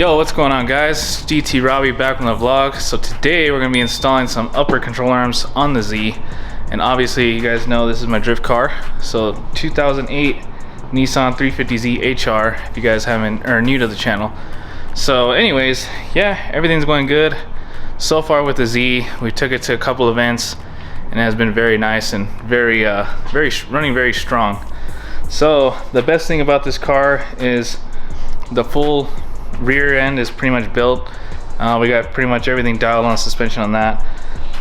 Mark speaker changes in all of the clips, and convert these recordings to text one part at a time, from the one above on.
Speaker 1: Yo, what's going on, guys? GT Robbie back from the vlog. So today we're going to be installing some upper control arms on the Z. And obviously you guys know this is my drift car. So 2008 Nissan 350Z HR, if you guys haven't or are new to the channel. So anyways, yeah, everything's going good so far with the Z. We took it to a couple events and it has been very nice and running very strong. So the best thing about this car is the full rear end is pretty much built. We got pretty much everything dialed on, suspension on that,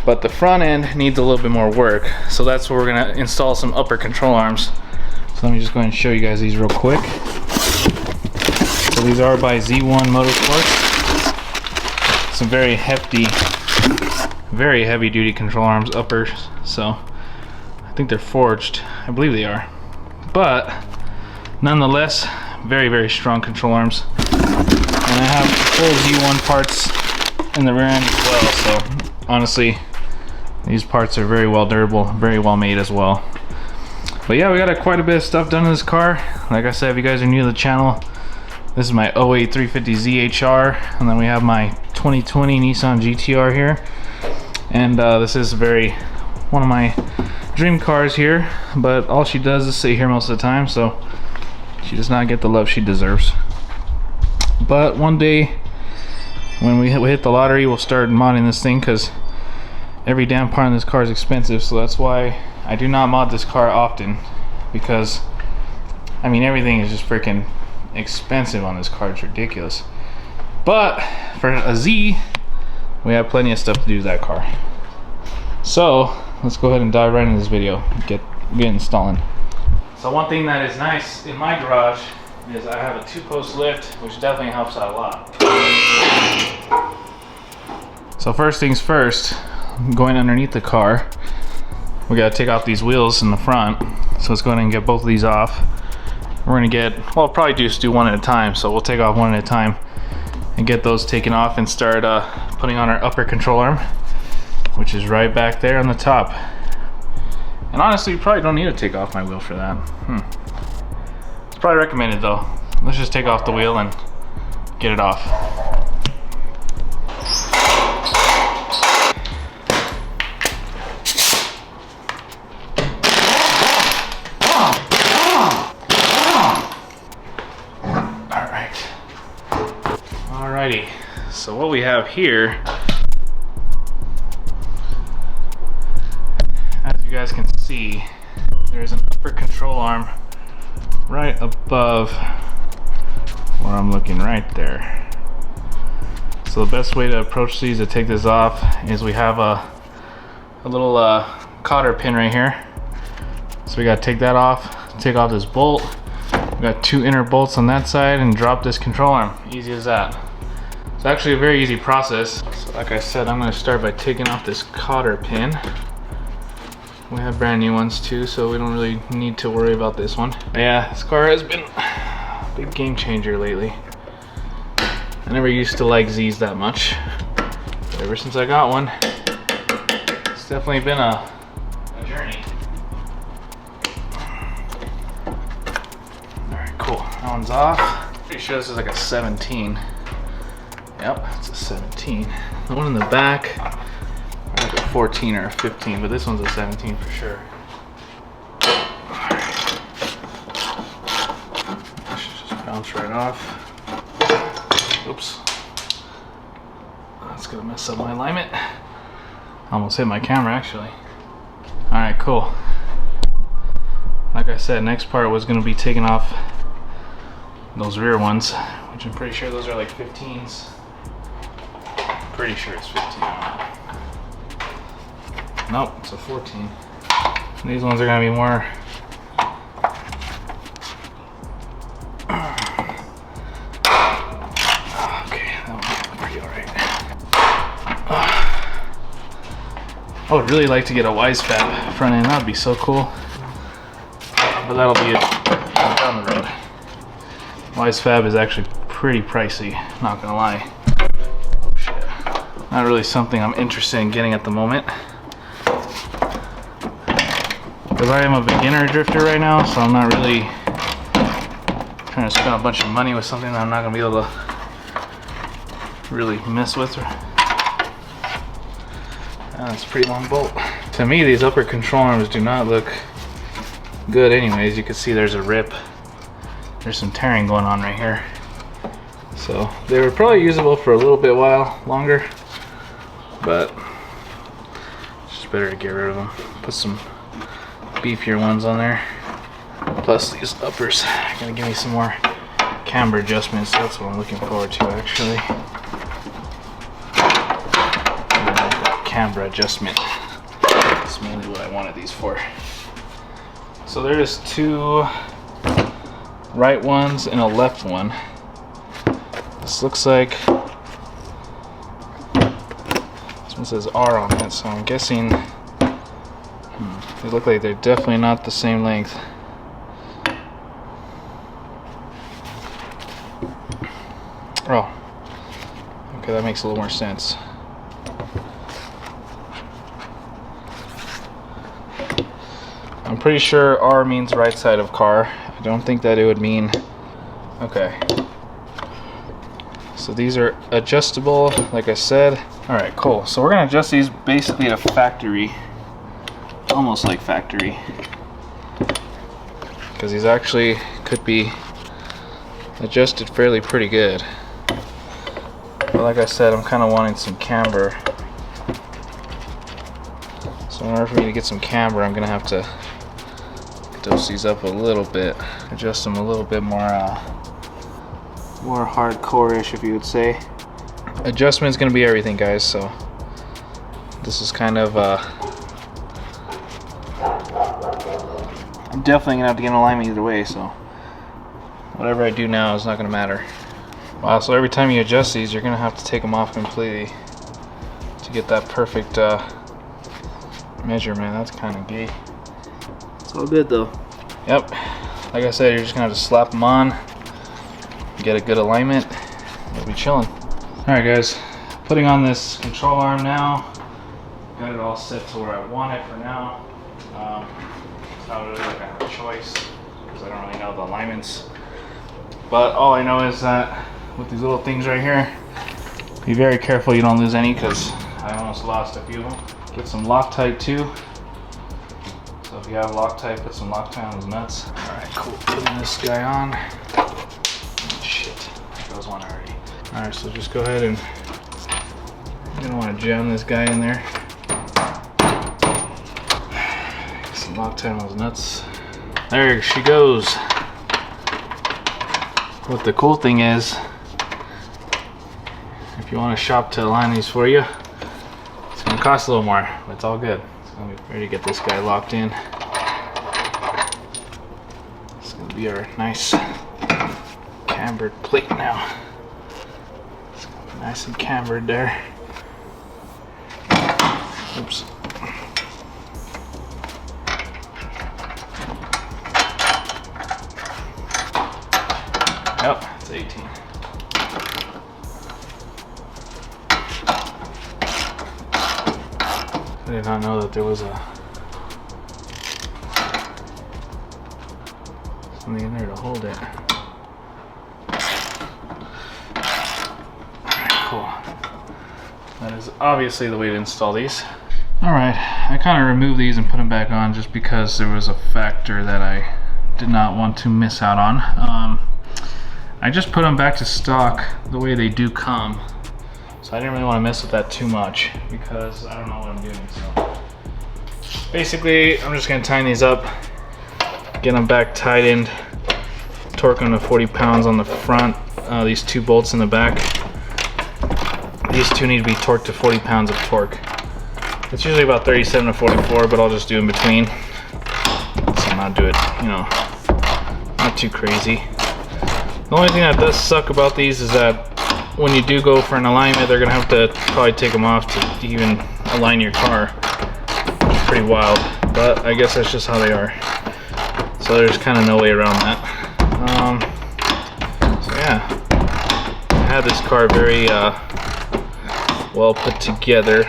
Speaker 1: but the front end needs a little bit more work. So that's where we're gonna install some upper control arms. So let me just go ahead and show you guys these real quick. So these are by Z1 Motorsports. Some very heavy duty control arms uppers. So I think they're forged, I believe they are, but nonetheless very strong control arms. And I have full Z1 parts in the rear end as well, so honestly these parts are very well durable, very well made as well. But yeah, we got quite a bit of stuff done in this car. Like I said, if you guys are new to the channel, this is my 08 350Z HR, and then we have my 2020 Nissan GTR here, and this is one of my dream cars here, but all she does is sit here most of the time, so she does not get the love she deserves. But one day when we hit the lottery, we'll start modding this thing, because every damn part in this car is expensive. So that's why I do not mod this car often, because I mean everything is just freaking expensive on this car. It's ridiculous. But for a Z, we have plenty of stuff to do to that car. So let's go ahead and dive right into this video, get installing. So one thing that is nice in my garage is I have a 2-post lift, which definitely helps out a lot. So first things first, going underneath the car, we gotta take off these wheels in the front. So let's go ahead and get both of these off. We're gonna well, probably just do one at a time. So we'll take off one at a time and get those taken off and start putting on our upper control arm, which is right back there on the top. And honestly, you probably don't need to take off my wheel for that. It's probably recommended though. Let's just take off the wheel and get it off. Alrighty, so what we have here, as you guys can see, there's an upper control arm right above where I'm looking right there. So the best way to approach these, to take this off, is we have a little cotter pin right here. So we got to take that off, take off this bolt. We got 2 inner bolts on that side and drop this control arm. Easy as that. It's actually a very easy process. So like I said, I'm going to start by taking off this cotter pin. We have brand new ones too, so we don't really need to worry about this one. But yeah, this car has been a big game changer lately. I never used to like Z's that much, but ever since I got one, it's definitely been a journey. Alright, cool. That one's off. Pretty sure this is like a 17. Yep, it's a 17. The one in the back, like a 14 or a 15, but this one's a 17 for sure. That should just bounce right off. Oops. That's gonna mess up my alignment. Almost hit my camera actually. Alright, cool. Like I said, next part was gonna be taking off those rear ones, which I'm pretty sure those are like 15s. Pretty sure it's 15. Nope, it's a 14. And these ones are gonna be more. Okay, that one's pretty alright. I would really like to get a Wisefab front end. That'd be so cool. But that'll be it down the road. Wisefab is actually pretty pricey, not gonna lie. Oh shit. Not really something I'm interested in getting at the moment, because I am a beginner drifter right now, so I'm not really trying to spend a bunch of money with something that I'm not gonna be able to really mess with. That's a pretty long bolt. To me, these upper control arms do not look good anyways. You can see there's a rip. There's some tearing going on right here. So they were probably usable for a little bit while longer, but it's just better to get rid of them. Put some beefier ones on there. Plus these uppers are gonna give me some more camber adjustments. So that's what I'm looking forward to actually. Camber adjustment. That's mainly what I wanted these for. So there's two right ones and a left one. This looks like this one says R on it, so I'm guessing they look like they're definitely not the same length. Oh, okay, that makes a little more sense. I'm pretty sure R means right side of car. I don't think that it would mean... Okay. So these are adjustable, like I said. Alright, cool. So we're going to adjust these basically to factory. Almost like factory. Because these actually could be adjusted fairly pretty good. But like I said, I'm kind of wanting some camber. So in order for me to get some camber, I'm going to have to dose these up a little bit, adjust them a little bit more hardcore-ish, if you would say. Adjustment's gonna be everything, guys, so this is kind of I'm definitely gonna have to get an alignment either way, so whatever I do now is not gonna matter. Wow, so every time you adjust these, you're gonna have to take them off completely to get that perfect measurement. That's kind of gay. It's all good though. Yep, like I said, you're just gonna have to slap them on, get a good alignment, you'll be chilling. Alright guys, putting on this control arm now. Got it all set to where I want it for now. It's not really like I have a choice because I don't really know the alignments. But all I know is that with these little things right here, be very careful you don't lose any, because I almost lost a few of them. Get some Loctite too. So if you have Loctite, put some Loctite on those nuts. Alright, cool. Putting this guy on. Oh, shit, there goes one already. Alright, so just go ahead and you're gonna want to jam this guy in there. Get some Loctite on those nuts. There she goes. What the cool thing is, if you want to shop to align these for you, it's gonna cost a little more, but it's all good. Let me ready to get this guy locked in. It's gonna be our nice cambered plate now. It's gonna be nice and cambered there. Oops. Yep, it's 18. I did not know that there was something in there to hold it. Alright, cool. That is obviously the way to install these. Alright, I kind of removed these and put them back on just because there was a factor that I did not want to miss out on. I just put them back to stock the way they do come. So I didn't really want to mess with that too much because I don't know what I'm doing. So basically, I'm just going to tighten these up, get them back tightened, torque them to 40 pounds on the front, these two bolts in the back. These two need to be torqued to 40 pounds of torque. It's usually about 37 to 44, but I'll just do in between. So not do it, you know, not too crazy. The only thing that does suck about these is that when you do go for an alignment, they're gonna have to probably take them off to even align your car. It's pretty wild, but I guess that's just how they are. So there's kind of no way around that. So yeah, I had this car very well put together.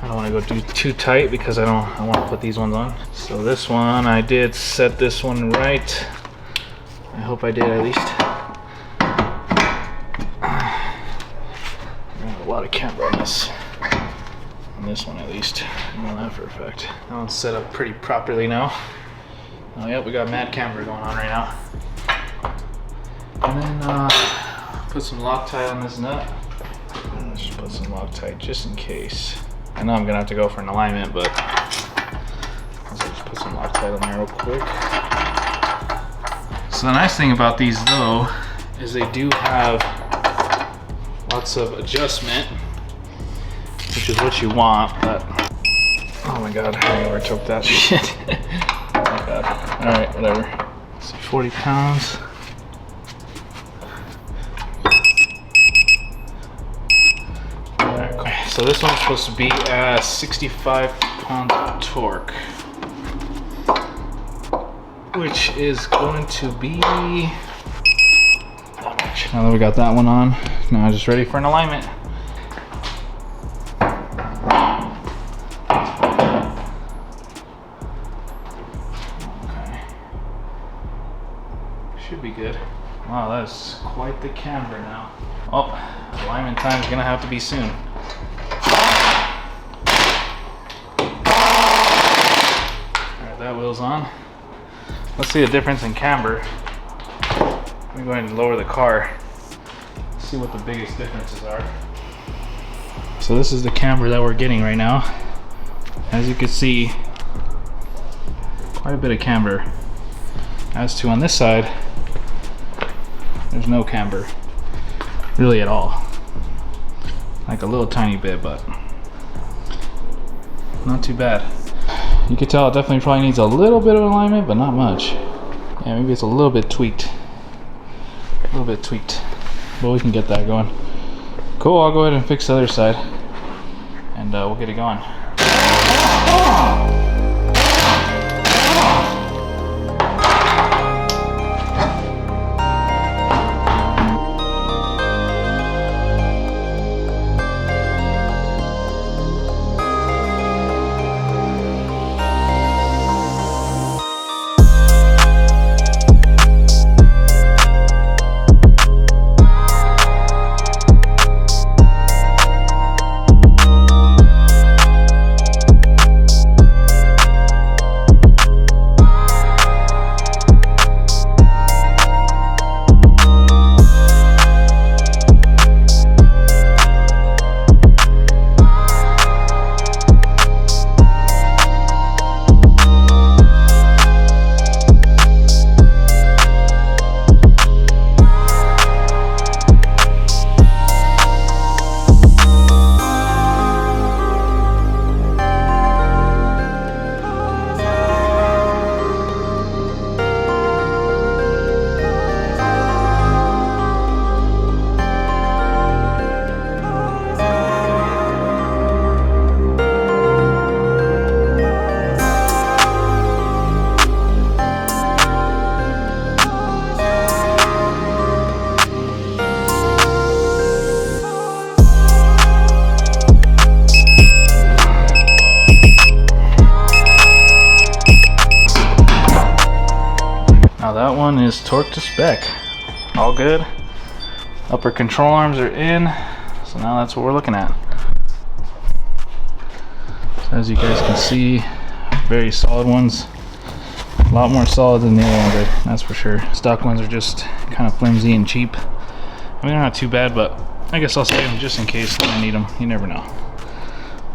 Speaker 1: I don't want to go too tight because I want to put these ones on. So this one, I did set this one right. I hope I did at least. a lot of camber on this. On this one at least. I know that for a fact. That one's set up pretty properly now. Oh yep, we got mad camber going on right now. And then put some Loctite on this nut. Let's just put some Loctite just in case. I know I'm gonna have to go for an alignment, but let's just put some Loctite on there real quick. So the nice thing about these though is they do have lots of adjustment, which is what you want, but oh my god, I overtook that shit. Oh my god. Alright, whatever. So 40 pounds. So this one's supposed to be at 65 pounds of torque, which is going to be that much. Now that we got that one on, now I'm just ready for an alignment. Okay. Should be good. Wow, that's quite the camber now. Oh, alignment time is gonna have to be soon. That wheel's on. Let's see the difference in camber. I'm going to lower the car. See what the biggest differences are. So this is the camber that we're getting right now. As you can see, quite a bit of camber. As to on this side, there's no camber really at all. Like a little tiny bit, but not too bad. You can tell it definitely probably needs a little bit of alignment, but not much. Yeah, maybe it's a little bit tweaked. A little bit tweaked. But we can get that going. Cool, I'll go ahead and fix the other side. And we'll get it going. Now that one is torqued to spec. All good. Upper control arms are in. So now that's what we're looking at. So as you guys can see, very solid ones. A lot more solid than the other ones, that's for sure. Stock ones are just kind of flimsy and cheap. I mean, they're not too bad, but I guess I'll save them just in case I need them. You never know.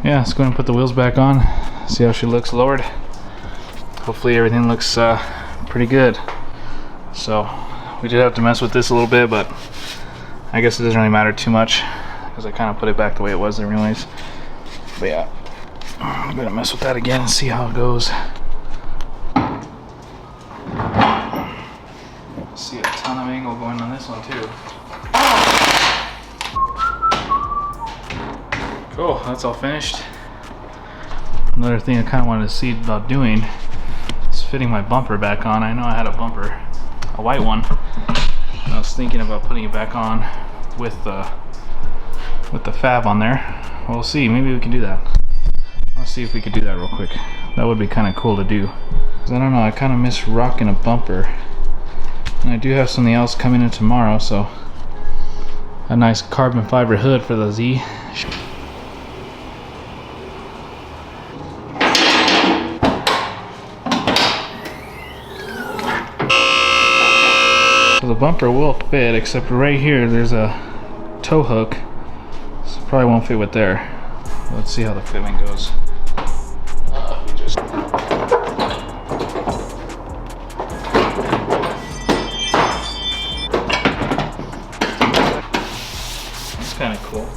Speaker 1: Yeah, let's go ahead and put the wheels back on. See how she looks lowered. Hopefully everything looks pretty good. So we did have to mess with this a little bit, but I guess it doesn't really matter too much because I kind of put it back the way it was there anyways. But yeah, I'm gonna mess with that again and see how it goes. See a ton of angle going on this one too. Cool, that's all finished. Another thing I kind of wanted to see about doing is fitting my bumper back on. I know I had a bumper, a white one, and I was thinking about putting it back on with the fab on there. We'll see, maybe we can do that. Let's see if we could do that real quick. That would be kind of cool to do. 'Cause I don't know, I kind of miss rocking a bumper. And I do have something else coming in tomorrow, so a nice carbon fiber hood for the Z. So the bumper will fit, except right here there's a tow hook, so it probably won't fit with there. Let's see how the fitment goes. That's kind of cool.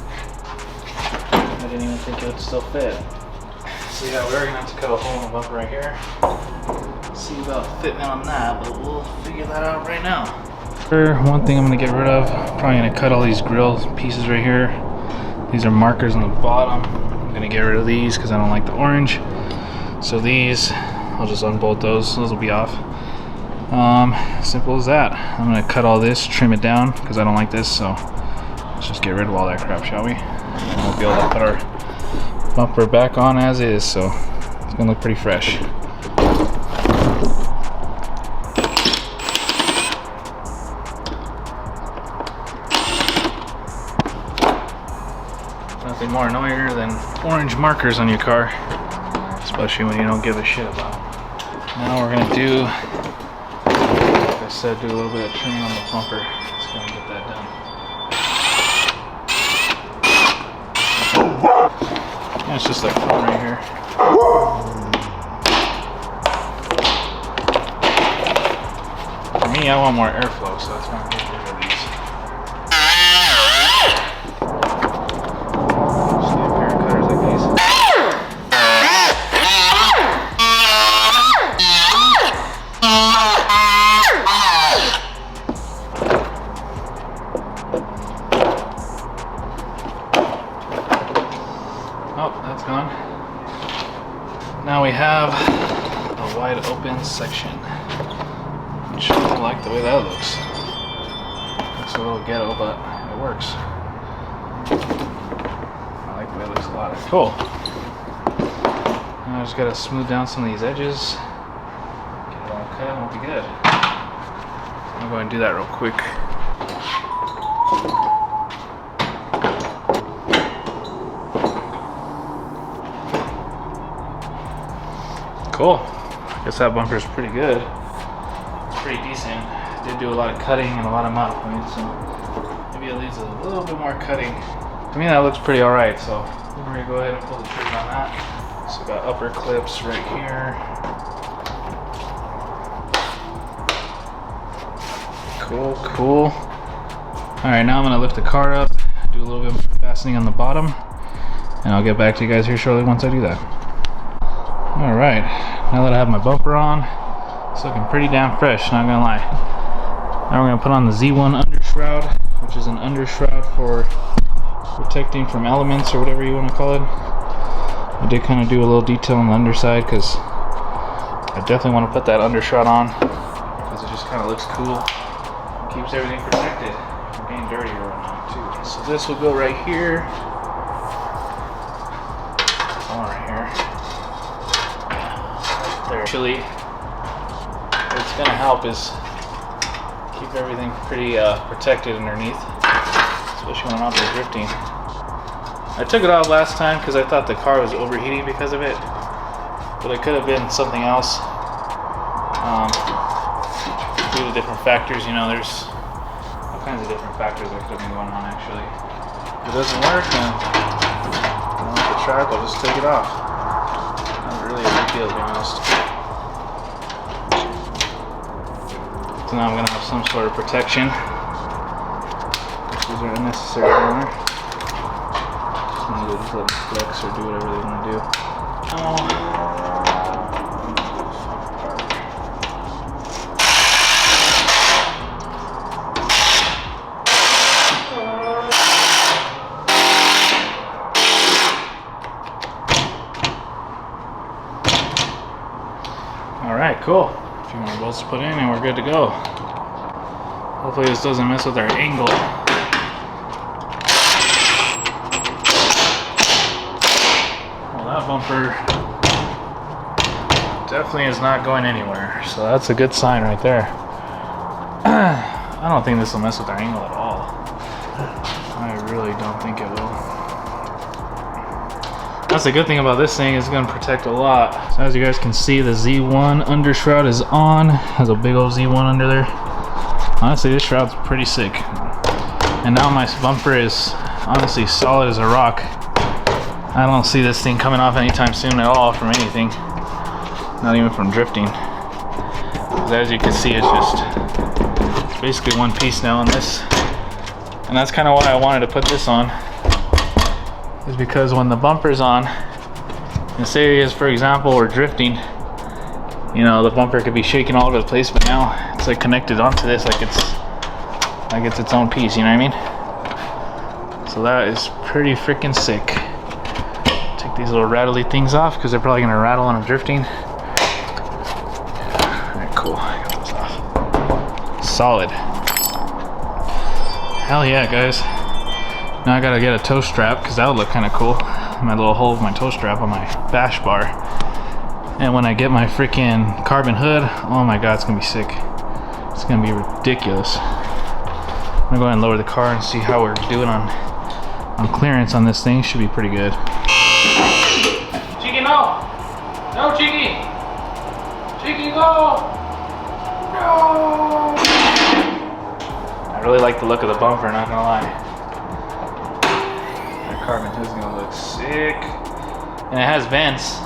Speaker 1: I didn't even think it would still fit. So yeah, we're gonna have to cut a hole in the bumper right here. See about fitment on that, but we'll figure that out right now. One thing I'm gonna get rid of, probably gonna cut all these grill pieces right here. These are markers on the bottom. I'm gonna get rid of these because I don't like the orange. So these, I'll just unbolt those. Those will be off. Simple as that. I'm gonna cut all this, trim it down because I don't like this. So let's just get rid of all that crap, shall we? And we'll be able to put our bumper back on as is. So it's gonna look pretty fresh. Nothing more annoying than orange markers on your car, especially when you don't give a shit about them. Now we're gonna do, like I said, do a little bit of trimming on the bumper. Just gonna get that done. And it's just like foam right here. For me, I want more airflow, so that's why I'm getting rid of these. Oh, that's gone. Now we have a wide open section, which I like the way that looks. Looks a little ghetto, but it works. I like the way it looks a lot. Cool. Now I just gotta smooth down some of these edges, get it all cut, and we'll be good. I'm going to do that real quick. Cool. I guess that bumper is pretty good. It's pretty decent. I did do a lot of cutting and a lot of mod points, so maybe it needs a little bit more cutting. To me, that looks pretty alright, so we're going to go ahead and pull the trigger on that. So got upper clips right here. Cool, cool. Alright, now I'm going to lift the car up, do a little bit more fastening on the bottom, and I'll get back to you guys here shortly once I do that. Alright, now that I have my bumper on, it's looking pretty damn fresh, not gonna lie. Now we're gonna put on the Z1 undershroud, which is an undershroud for protecting from elements or whatever you want to call it. I did kind of do a little detail on the underside because I definitely want to put that undershroud on because it just kind of looks cool. Keeps everything protected from getting dirty or whatnot too. So this will go right here. Right here. There. Actually, what's going to help is keep everything pretty protected underneath, especially when I'm out there drifting. I took it off last time because I thought the car was overheating because of it, but it could have been something else. Due to different factors, you know, there's all kinds of different factors that could have been going on actually. If it doesn't work, then I don't like the track, I'll just take it off. Not really a big deal, to be honest. So now I'm going to have some sort of protection. These are unnecessary anymore. Just need to just let them flex or do whatever they want to do. Alright, cool. A few more bolts to put in and we're good to go. Hopefully this doesn't mess with our angle. Well, that bumper definitely is not going anywhere, so that's a good sign right there. I don't think this will mess with our angle at all. don't think it will. That's the good thing about this thing, it's gonna protect a lot. So as you guys can see, the Z1 undershroud is on. Has a big old Z1 under there. Honestly, this shroud's pretty sick. And now my bumper is honestly solid as a rock. I don't see this thing coming off anytime soon at all from anything. Not even from drifting. Because as you can see, it's just basically one piece now on this. And that's kind of why I wanted to put this on. Is because when the bumper's on, in this areas, for example, we're drifting, you know, the bumper could be shaking all over the place, but now it's like connected onto this like it's its own piece, you know what I mean? So that is pretty freaking sick. Take these little rattly things off because they're probably gonna rattle when I'm drifting. Alright, cool. I got those off. Solid. Hell yeah, guys. Now I gotta get a toe strap because that would look kind of cool. My little hole of my toe strap on my bash bar. And when I get my freaking carbon hood, oh my god, it's gonna be sick. It's gonna be ridiculous. I'm gonna go ahead and lower the car and see how we're doing on clearance on this thing. Should be pretty good. Cheeky, no! No, Cheeky! Cheeky, go! No! I really like the look of the bumper, not gonna lie. Carbon hood's gonna look sick, and it has vents.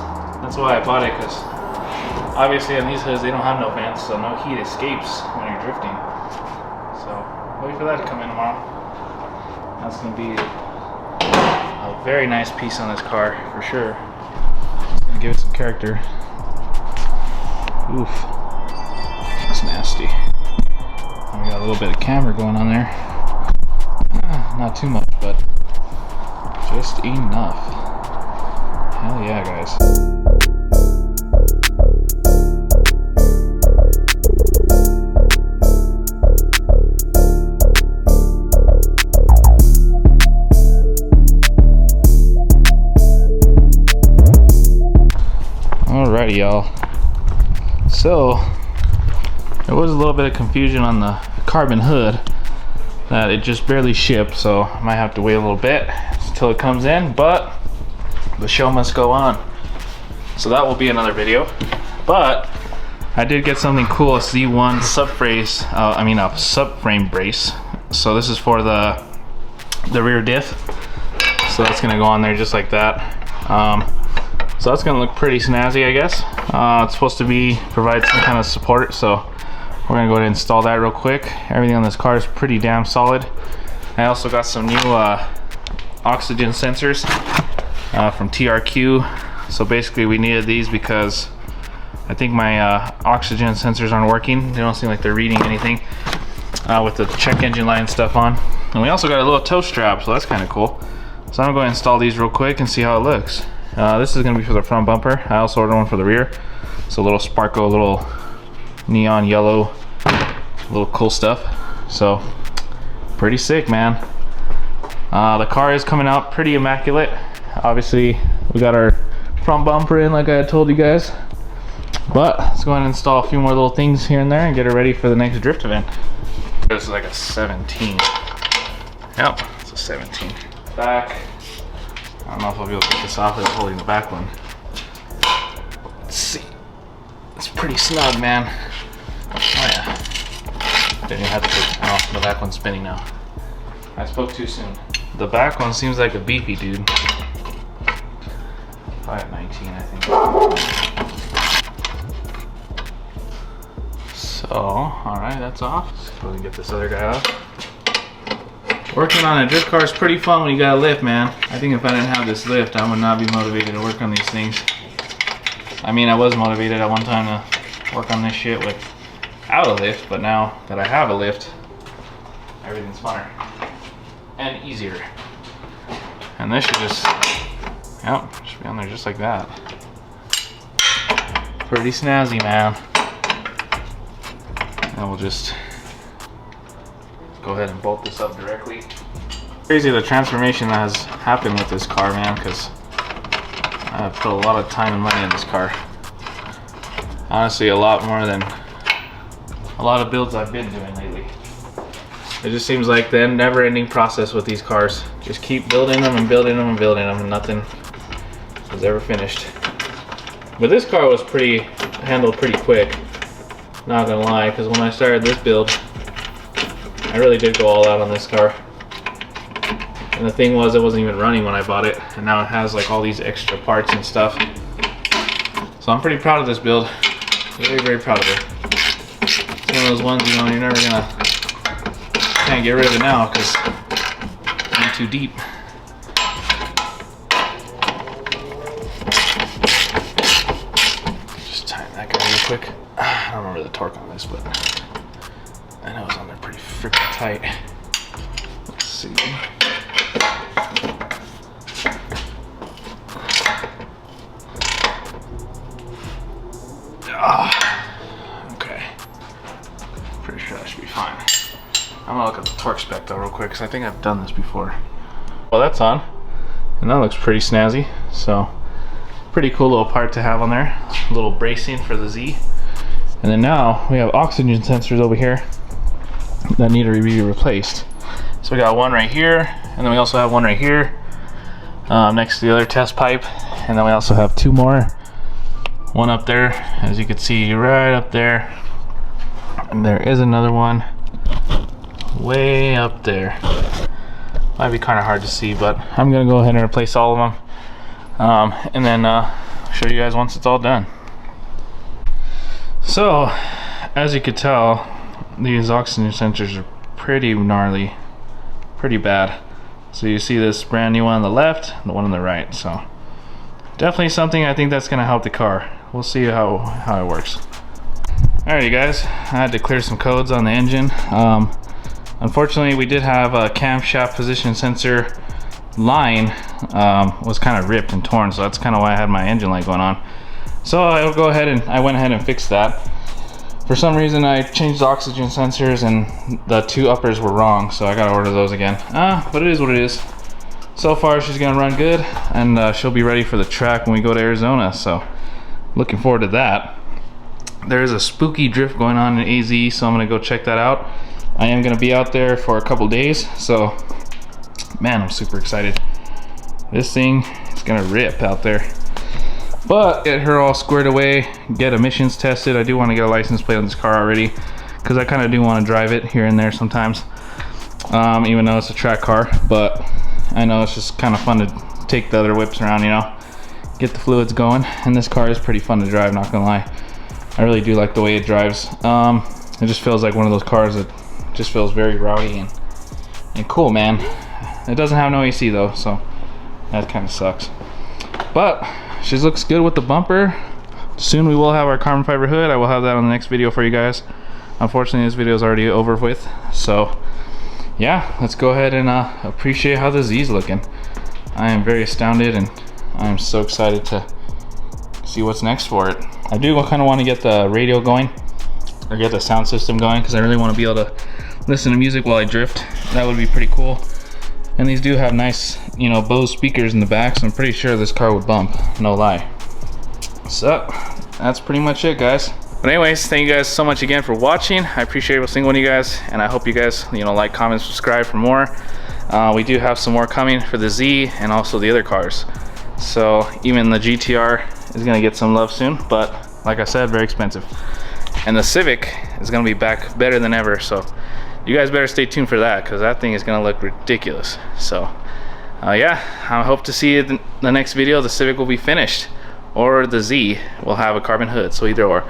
Speaker 1: That's why I bought it, because obviously on these hoods they don't have no vents, so no heat escapes when you're drifting. So wait for that to come in tomorrow. That's gonna be a very nice piece on this car for sure. It's gonna give it some character. Oof, that's nasty. And we got a little bit of camber going on there. Not too much, but just enough. Hell yeah, guys. Alrighty, y'all. So, there was a little bit of confusion on the carbon hood that it just barely shipped, so I might have to wait a little bit until it comes in, but the show must go on. So that will be another video. But I did get something cool, a Z1 subframe brace. So this is for the rear diff. So that's gonna go on there just like that. So that's gonna look pretty snazzy, I guess. It's supposed to provide some kind of support, so we're gonna go ahead and install that real quick. Everything on this car is pretty damn solid. I also got some new oxygen sensors from TRQ. So basically we needed these because I think my oxygen sensors aren't working. They don't seem like they're reading anything with the check engine light and stuff on. And we also got a little toe strap, so that's kind of cool. So I'm going to install these real quick and see how it looks. This is going to be for the front bumper. I also ordered one for the rear. So a little sparkle, little neon yellow, little cool stuff. So pretty sick, man. The car is coming out pretty immaculate. Obviously we got our front bumper in like I had told you guys, but let's go ahead and install a few more little things here and there and get it ready for the next drift event. This is like a 17. Yep, it's a 17. Back, I don't know if I'll be able to get this off without holding the back one. Let's see, it's pretty snug, man. Oh yeah, didn't even have to put, oh, the back one's spinning now. I spoke too soon. The back one seems like a beefy dude. Probably at 19, I think. So, alright, that's off. Let's go and get this other guy off. Working on a drift car is pretty fun when you got a lift, man. I think if I didn't have this lift, I would not be motivated to work on these things. I mean, I was motivated at one time to work on this shit without a lift, but now that I have a lift, everything's funner and easier. And this should just, yep, should be on there just like that. Pretty snazzy, man. And we'll just go ahead and bolt this up directly. Crazy the transformation that has happened with this car, man, because I've put a lot of time and money in this car. Honestly, a lot more than a lot of builds I've been doing lately. It just seems like the never-ending process with these cars. Just keep building them and building them and building them, and nothing is ever finished. But this car was handled pretty quick, not gonna lie, because when I started this build, I really did go all out on this car. And the thing was, it wasn't even running when I bought it, and now it has like all these extra parts and stuff. So I'm pretty proud of this build. Very, very proud of it. It's one of those ones, you know, you're never gonna, can't get rid of it now because I'm too deep. Just tighten that guy real quick. I don't remember the torque on this, but I know it's on there pretty freaking tight. Let's see. Okay. Pretty sure that should be fine. I'm gonna look at the torque spec though real quick, because I think I've done this before. Well, that's on, and that looks pretty snazzy. So, pretty cool little part to have on there. A little bracing for the Z. And then now we have oxygen sensors over here that need to be replaced. So we got one right here, and then we also have one right here next to the other test pipe, and then we also have two more. One up there, as you can see, right up there, and there is another one way up there. Might be kind of hard to see, but I'm gonna go ahead and replace all of them, and then show you guys once it's all done. So, as you could tell, these oxygen sensors are pretty gnarly, pretty bad. So you see this brand new one on the left and the one on the right. So definitely something I think that's gonna help the car. We'll see how it works. Alrighty guys, I had to clear some codes on the engine. Unfortunately, we did have a camshaft position sensor line was kind of ripped and torn, so that's kind of why I had my engine light going on. So I went ahead and fixed that. For some reason I changed the oxygen sensors and the two uppers were wrong, so I gotta order those again. But it is what it is. So far she's gonna run good, and she'll be ready for the track when we go to Arizona, so looking forward to that. There is a spooky drift going on in AZ, so I'm gonna go check that out. I am gonna be out there for a couple days, so man, I'm super excited. This thing is gonna rip out there. But get her all squared away, get emissions tested. I do want to get a license plate on this car already, because I kind of do want to drive it here and there sometimes, even though it's a track car. But I know it's just kind of fun to take the other whips around, you know, get the fluids going. And this car is pretty fun to drive, not gonna lie. I really do like the way it drives. It just feels like one of those cars that just feels very rowdy and cool, man. It doesn't have no AC though, so that kind of sucks. But she looks good with the bumper. Soon we will have our carbon fiber hood. I will have that on the next video for you guys. Unfortunately, this video is already over with. So yeah, let's go ahead and appreciate how the Z's looking. I am very astounded, and I am so excited to see what's next for it. I do kind of want to get the radio going, or get the sound system going, because I really want to be able to listen to music while I drift. That would be pretty cool. And these do have nice, you know, Bose speakers in the back, so I'm pretty sure this car would bump, no lie. So that's pretty much it, guys. But anyways, thank you guys so much again for watching. I appreciate every single one of you guys, and I hope you guys, you know, like, comment, subscribe for more. We do have some more coming for the Z and also the other cars. So even the GTR is gonna get some love soon, but like I said, very expensive. And the Civic is gonna be back better than ever, so you guys better stay tuned for that, because that thing is gonna look ridiculous. So yeah, I hope to see you in the next video. The Civic will be finished, or the Z will have a carbon hood, so either or.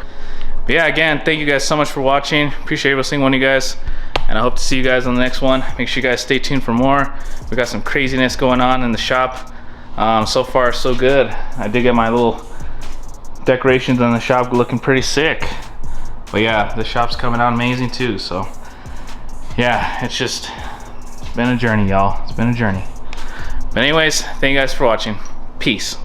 Speaker 1: But yeah, again, thank you guys so much for watching. Appreciate every single one of you guys, and I hope to see you guys on the next one. Make sure you guys stay tuned for more. We got some craziness going on in the shop. So far so good. I did get my little decorations on the shop looking pretty sick. But yeah, the shop's coming out amazing too, so yeah, it's been a journey, y'all. It's been a journey. But anyways, thank you guys for watching. Peace.